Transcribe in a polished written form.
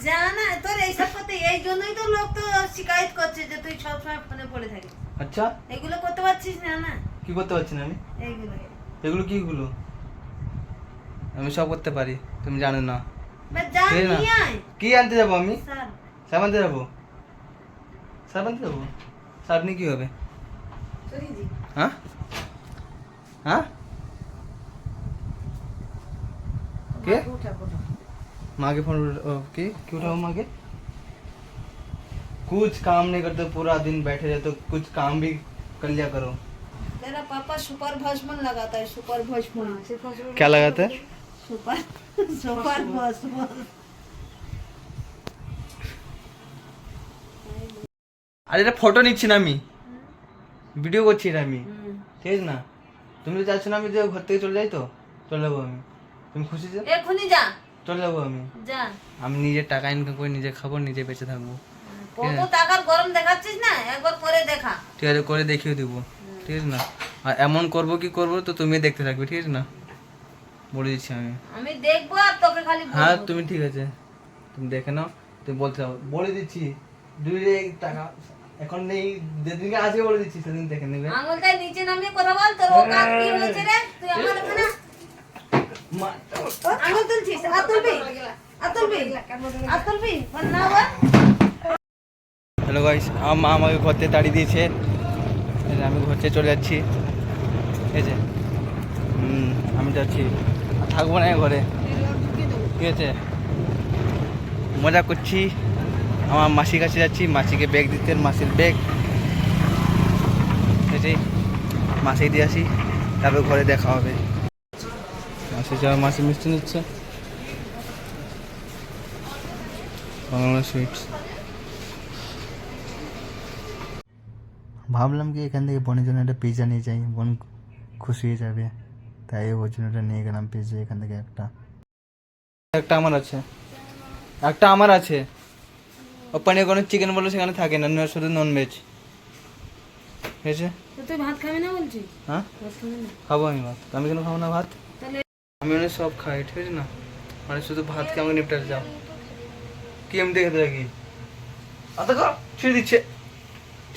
জানা তোর এইসব কথা, এই জন্যই তো লোক তো শিকায়ত করছে যে তুই সবসময় ফোনে পড়ে থাকিস। আচ্ছা, এগুলো করতে পারছিস না? না কি করতে পারছি না আমি? এইগুলো এগুলো কিগুলো? আমি সব করতে পারি, তুমি জানো না। কি আনতে যাবো আমি? সাবান আনতে যাবো? সাবান আনতে যাবো? সাবান নিয়ে কি হবে? হ্যাঁ হ্যাঁ, के माँ के फोन की क्यों उठाओ माँ के? कुछ काम नहीं करते, पूरा दिन बैठे रहते, तो कुछ काम भी कर लिया करो। तेरा पापा सुपर भस्मन लगाता है, सुपर भस्मन। क्या लगाता है? सुपर सुपर भस्मन। আরে এটা ফটো নিচ্ছি না আমি, ভিডিও করছি এটা আমি, ঠিক আছে না? তুমি তো চাচ্ছ না আমি যে ঘর থেকে চলে যাই, তো চলে যাবো আমি। তুমি খুশি যে? এখনি যা, চলে যাবো আমি। যা, আমি নিজে টাকা ইনকাম করে নিজে খাবো, নিজে বেঁচে থাকবো। কত টাকার গরম দেখাচ্ছিস না, একবার করে দেখা। ঠিক আছে, করে দেখিয়ে দিব, ঠিক আছে না? আর এমন করবো কি করবো তো তুমি দেখতে থাকবে, ঠিক আছে না? বলে দিচ্ছি আমি। আমি দেখবো আর তোকে খালি বলবো। হ্যাঁ তুমি ঠিক আছে, তুমি দেখে নাও, তুমি বলতে যাও, বলে দিচ্ছি। দুই টাকা এখন নেই, যেদিনকে আজকে বলে দিচ্ছি সেদিন দেখে নেবে। আঙুলটা নিচে নামিয়ে কথা বল, তোর ও কাজ কি হয়েছে রে? তুই আমার ওখানে আঙুল তুলছিস, আর তুলবি, আর তুলবি, আর তুলবি, না বল। হ্যালো গাইস, আমার মা আমাকে ঘর থেকে তাড়িয়ে দিয়েছে, আমি ঘর থেকে চলে যাচ্ছি, ঠিক আছে? আমি যাচ্ছি, থাকবো না ঘরে, ঠিক আছে? মজা করছি, আমার মাসির কাছে যাচ্ছি, মাসিকে ব্যাগ দিতে, মাসির ব্যাগ, ঠিক আছে? মাসি দিয়ে আসি, তারপর ঘরে দেখা হবে। মাসি যাওয়া, মাসি মিষ্টি নিচ্ছে, বাংলা সুইটস। ভাবলাম কি এখান থেকে বোনের জন্য একটা পিৎজা নিয়ে যাই, বোন খুশি হয়ে যাবে, তাই ওর জন্য এটা নিয়ে গেলাম পিৎজা। এখান থেকে একটা একটা আমার আছে, একটা আমার আছে। ও পানির কোনো চিকেন বলে সেখানে থাকে না, শুধু নন ভেজ, ঠিক আছে? তুই ভাত খাবি না বলছিস? হ্যাঁ খাবো আমি ভাত, আমি কেন খাবো না ভাত? আমি অনেক সব খাই, ঠিক আছে না? মানে শুধু ভাতকে আমাকে নিপটাতে যাও, কি আমি দেখে থাকি, ছেড়ে দিচ্ছে।